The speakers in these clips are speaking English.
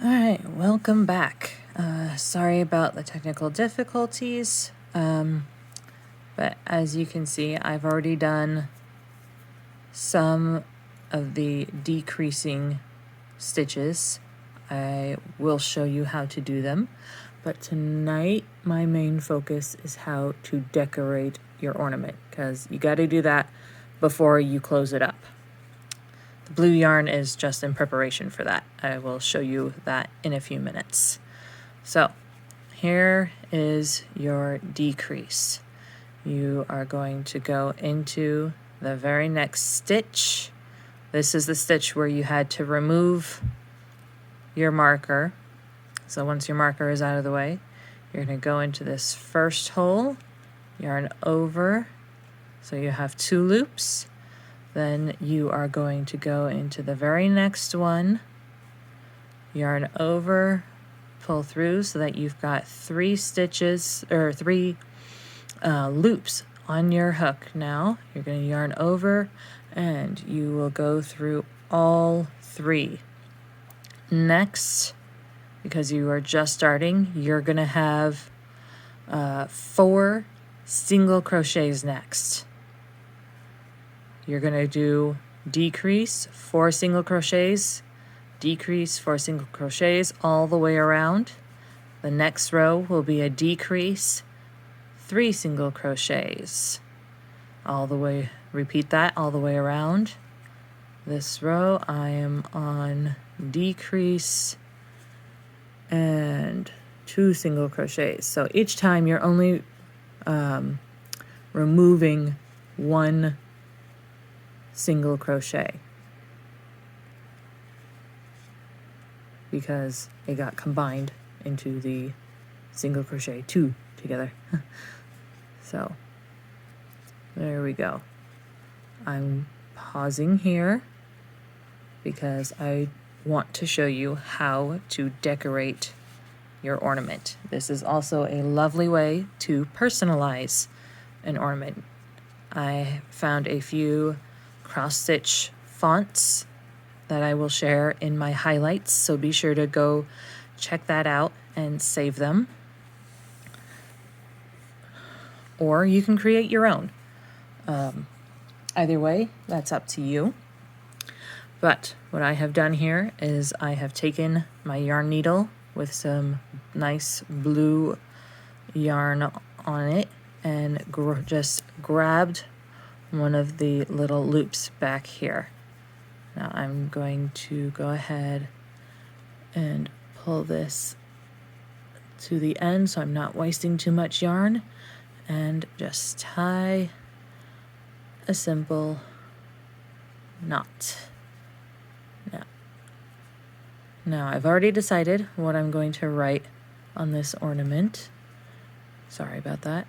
All right, welcome back. Sorry about the technical difficulties, but as you can see, I've already done some of the decreasing stitches. I will show you how to do them, but tonight my main focus is how to decorate your ornament, because you got to do that before you close it up. The blue yarn is just in preparation for that. I will show you that in a few minutes. So here is your decrease. You are going to go into the very next stitch. This is the stitch where you had to remove your marker. So once your marker is out of the way, you're going to go into this first hole, yarn over, so you have 2 loops. Then you are going to go into the very next one, yarn over, pull through so that you've got 3 stitches or 3 loops on your hook. Now you're going to yarn over and you will go through all 3. Next, because you are just starting, you're going to have 4 single crochets next. You're going to do decrease, 4 single crochets, decrease, 4 single crochets all the way around. The next row will be a decrease, 3 single crochets all the way. Repeat that all the way around. This row I am on decrease and 2 single crochets. So each time you're only removing 1 single crochet because it got combined into the single crochet 2 together. So there we go. I'm pausing here because I want to show you how to decorate your ornament. This is also a lovely way to personalize an ornament. I found a few cross-stitch fonts that I will share in my highlights, so be sure to go check that out and save them. Or you can create your own. Either way, that's up to you. But what I have done here is I have taken my yarn needle with some nice blue yarn on it and just grabbed one of the little loops back here. Now I'm going to go ahead and pull this to the end so I'm not wasting too much yarn, and just tie a simple knot. Now I've already decided what I'm going to write on this ornament. Sorry about that.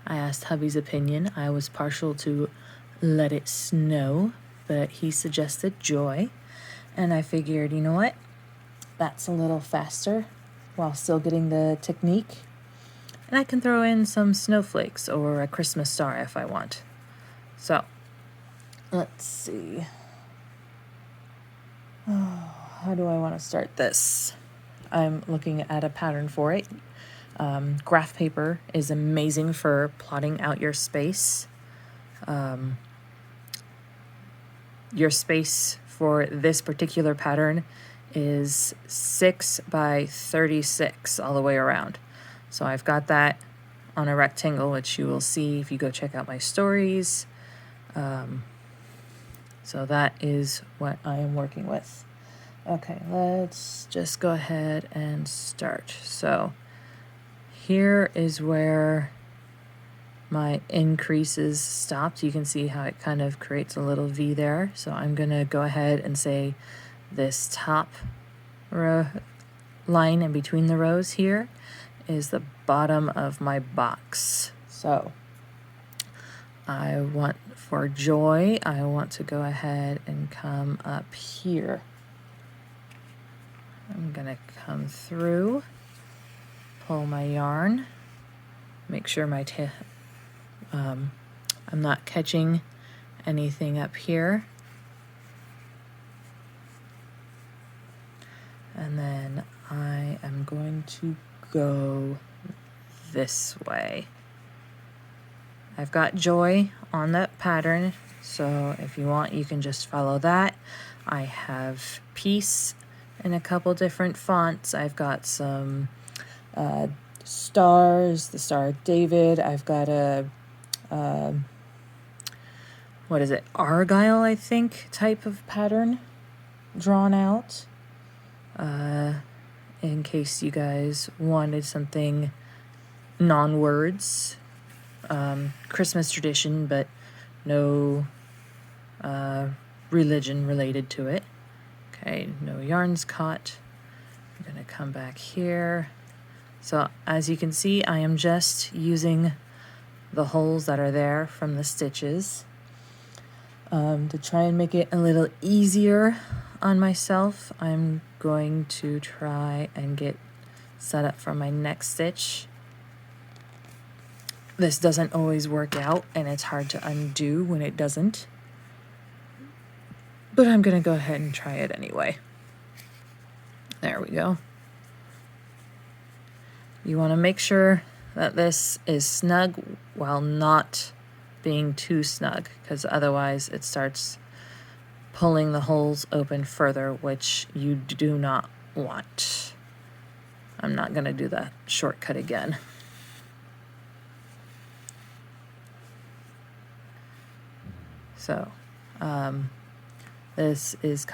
I asked hubby's opinion. I was partial to let it snow, but he suggested joy. And I figured, you know what? That's a little faster while still getting the technique. And I can throw in some snowflakes or a Christmas star if I want. So, let's see. How do I want to start this? I'm looking at a pattern for it. Graph paper is amazing for plotting out your space. Your space for this particular pattern is 6 by 36 all the way around. So I've got that on a rectangle, which you will see if you go check out my stories. So that is what I am working with. Okay, let's just go ahead and start. So here is where my increases stopped. You can see how it kind of creates a little V there. So I'm going to go ahead and say this top row line in between the rows here is the bottom of my box. So I want, for joy, I want to go ahead and come up here. I'm going to come through, pull my yarn, make sure my I'm not catching anything up here. And then I am going to go this way. I've got joy on that pattern, so if you want, you can just follow that. I have peace in a couple different fonts. I've got some stars, the Star of David. I've got a, what is it, Argyle, I think, type of pattern drawn out. In case you guys wanted something non-words. Christmas tradition, but no religion related to it. Okay, no yarns caught. I'm gonna come back here. So as you can see, I am just using the holes that are there from the stitches to try and make it a little easier on myself. I'm going to try and get set up for my next stitch. This doesn't always work out, and it's hard to undo when it doesn't. But I'm going to go ahead and try it anyway. There we go. You want to make sure that this is snug while not being too snug, because otherwise it starts pulling the holes open further, which you do not want. I'm not going to do that shortcut again. So, this is,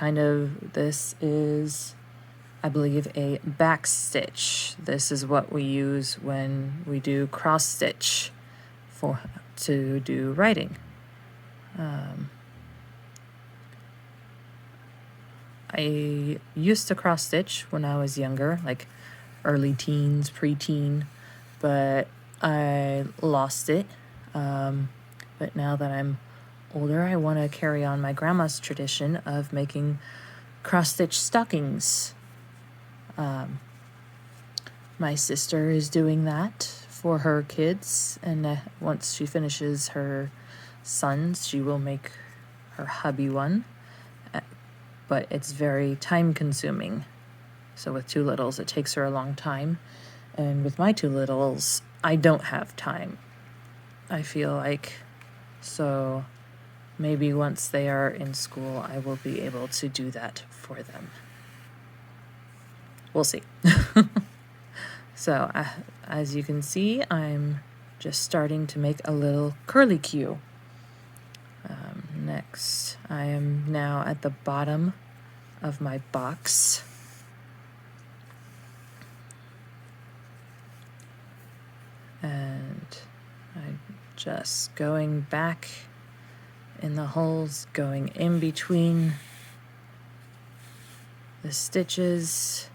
I believe, a back stitch. This is what we use when we do cross stitch to do writing. I used to cross stitch when I was younger, like early teens, preteen, but I lost it. But now that I'm older, I want to carry on my grandma's tradition of making cross-stitch stockings. My sister is doing that for her kids, and once she finishes her son's, she will make her hubby one. But it's very time-consuming. So with two littles, it takes her a long time. And with my two littles, I don't have time, I feel like. So maybe once they are in school, I will be able to do that for them. We'll see. So as you can see, I'm just starting to make a little curly Q. Next, I am now at the bottom of my box. And I'm just going back in the holes, going in between the stitches.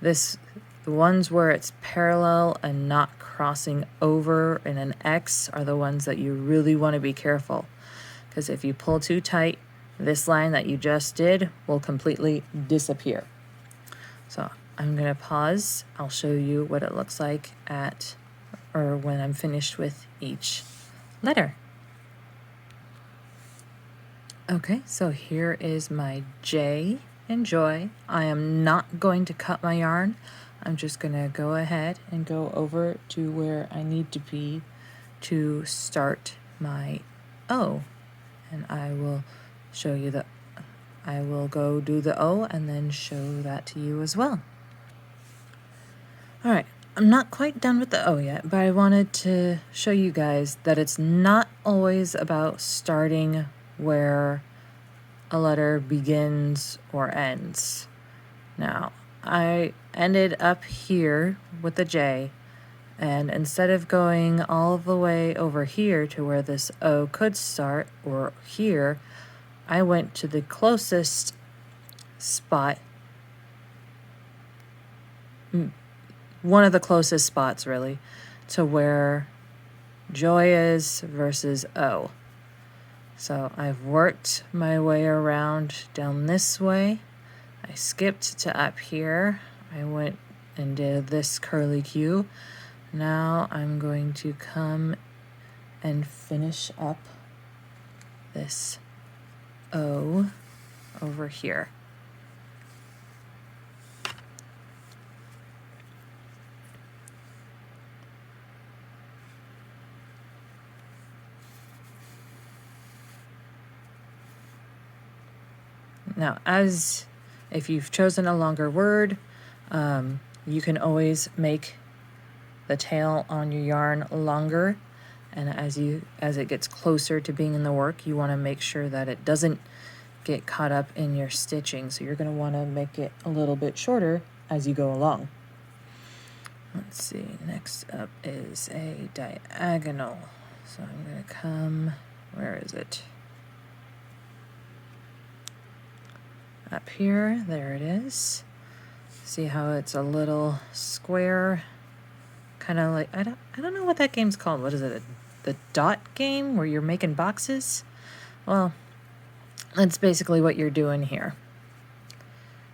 The ones where it's parallel and not crossing over in an X are the ones that you really want to be careful. Because if you pull too tight, this line that you just did will completely disappear. So I'm going to pause. I'll show you what it looks like when I'm finished with each letter. Okay, so here is my J in joy. I am not going to cut my yarn. I'm just going to go ahead and go over to where I need to be to start my O. And I will show you I will go do the O and then show that to you as well. All right, I'm not quite done with the O yet, but I wanted to show you guys that it's not always about starting where a letter begins or ends. Now, I ended up here with the J, and instead of going all the way over here to where this O could start, or here, I went to the closest spot, one of the closest spots really, to where joy is versus O. So I've worked my way around down this way. I skipped to up here. I went and did this curly Q. Now I'm going to come and finish up this O over here. Now, if you've chosen a longer word, you can always make the tail on your yarn longer. And as it gets closer to being in the work, you want to make sure that it doesn't get caught up in your stitching. So you're going to want to make it a little bit shorter as you go along. Let's see, next up is a diagonal. So I'm going to come, where is it? Up here, there it is. See how it's a little square, kind of like, I don't know what that game's called. What is it? The dot game where you're making boxes? Well, that's basically what you're doing here.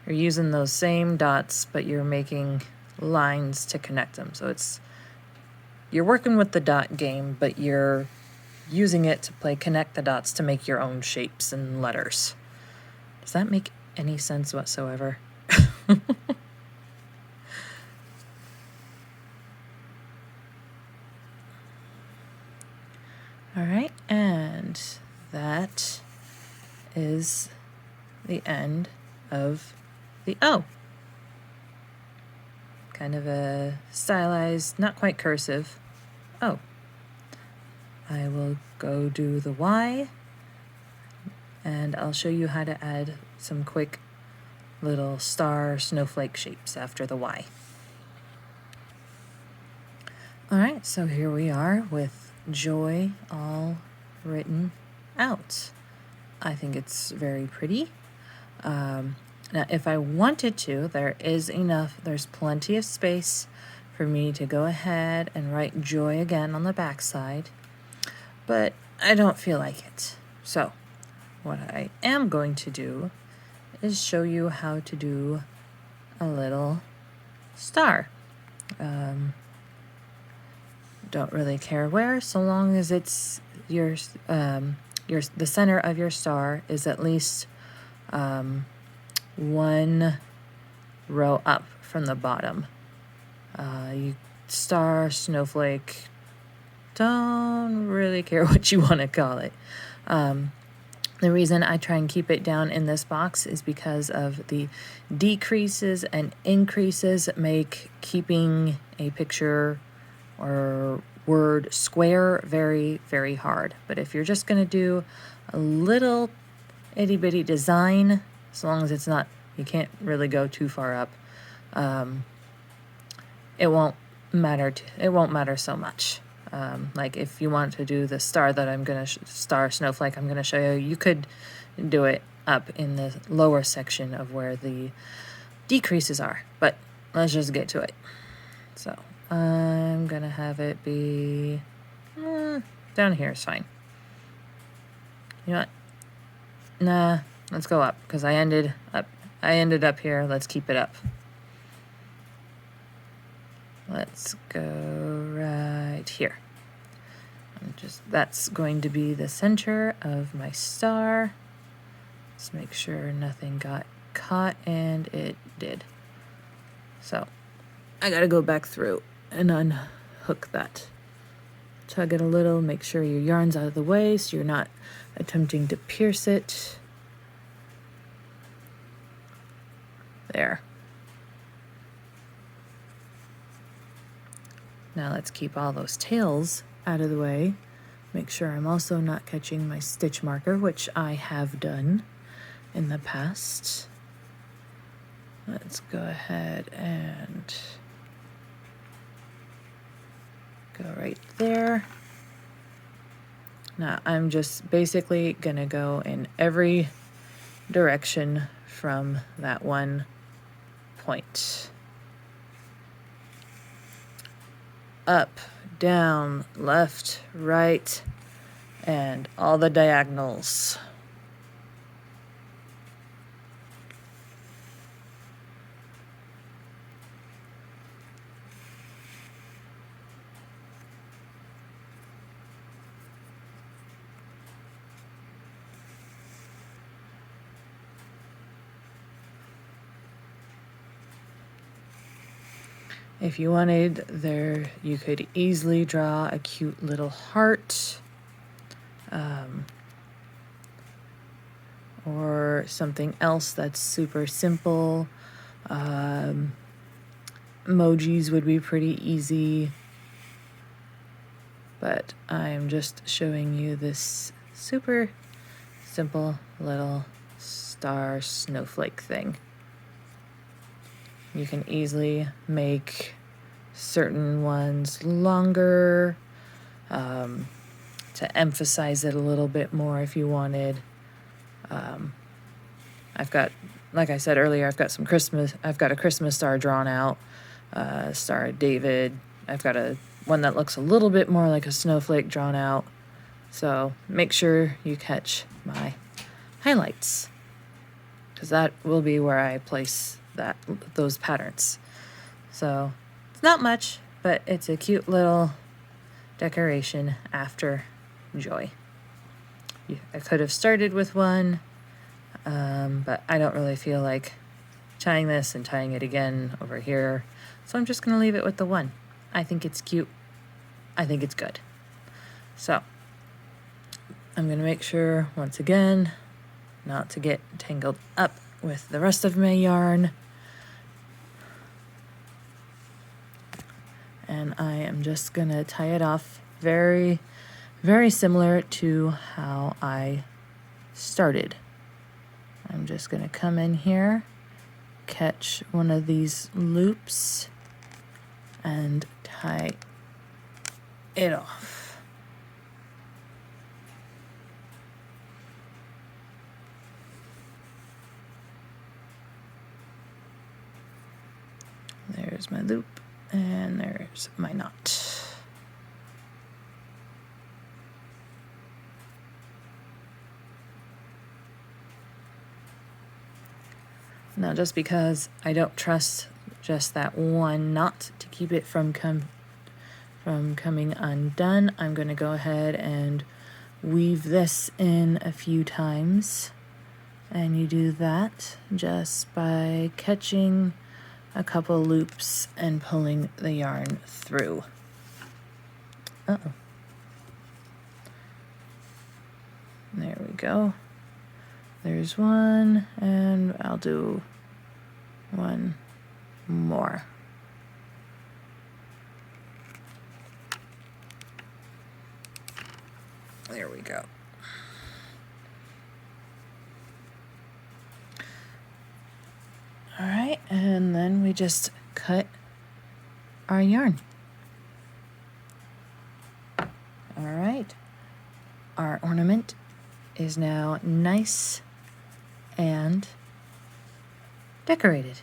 You're using those same dots, but you're making lines to connect them. So you're working with the dot game, but you're using it to connect the dots to make your own shapes and letters. Does that make any sense whatsoever? All right, and that is the end of the O. Kind of a stylized, not quite cursive O. I will go do the Y, and I'll show you how to add some quick little star snowflake shapes after the Y. All right, so here we are with joy all written out. I think it's very pretty. Now, if I wanted to, there's plenty of space for me to go ahead and write joy again on the back side, but I don't feel like it. So what I am going to do is show you how to do a little star. Don't really care where, so long as it's the center of your star is at least one row up from the bottom. Star, snowflake, don't really care what you want to call it. The reason I try and keep it down in this box is because of the decreases and increases that make keeping a picture or word square very, very hard. But if you're just going to do a little itty bitty design, as long as it's not, you can't really go too far up, it won't matter so much. Like if you want to do the star that I'm going to star snowflake I'm going to show you, you could do it up in the lower section of where the decreases are. But let's just get to it. So I'm going to have it be down here is fine. You know what? Nah, let's go up because I ended up here. Let's keep it up. Let's go right here. That's going to be the center of my star. Let's make sure nothing got caught, and it did. So I gotta go back through and unhook that. Tug it a little, make sure your yarn's out of the way so you're not attempting to pierce it. There. Now let's keep all those tails out of the way. Make sure I'm also not catching my stitch marker, which I have done in the past. Let's go ahead and go right there. Now I'm just basically gonna go in every direction from that one point. Up, down, left, right, and all the diagonals. If you wanted, you could easily draw a cute little heart, or something else that's super simple. Emojis would be pretty easy, but I'm just showing you this super simple little star snowflake thing. You can easily make certain ones longer, to emphasize it a little bit more if you wanted. I've got, like I said earlier, I've got a Christmas star drawn out, Star of David. I've got one that looks a little bit more like a snowflake drawn out. So make sure you catch my highlights, because that will be where I place those patterns. So it's not much, but it's a cute little decoration after joy. I could have started with one, but I don't really feel like tying this and tying it again over here. So I'm just going to leave it with the one. I think it's cute. I think it's good. So I'm going to make sure, once again, not to get tangled up with the rest of my yarn. And I am just going to tie it off very, very similar to how I started. I'm just going to come in here, catch one of these loops, and tie it off. There's my loop, and there's my knot. Now, just because I don't trust just that one knot to keep it from coming undone, I'm going to go ahead and weave this in a few times. And you do that just by catching a couple loops and pulling the yarn through. Uh-oh. There we go. There's one, and I'll do one more. There we go. All right, and then we just cut our yarn. All right, our ornament is now nice and decorated.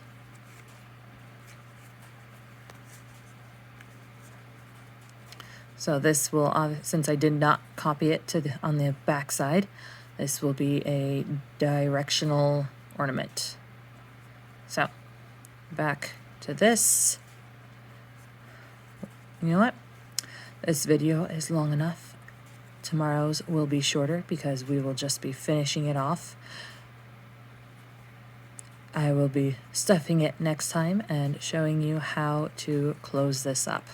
So this will, since I did not copy it on the back side, this will be a directional ornament. So back to this. You know what? This video is long enough. Tomorrow's will be shorter because we will just be finishing it off. I will be stuffing it next time and showing you how to close this up.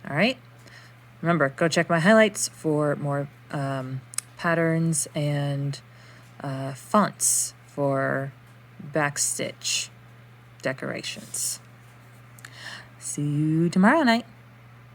All right? Remember, go check my highlights for more patterns and fonts for backstitch decorations. See you tomorrow night.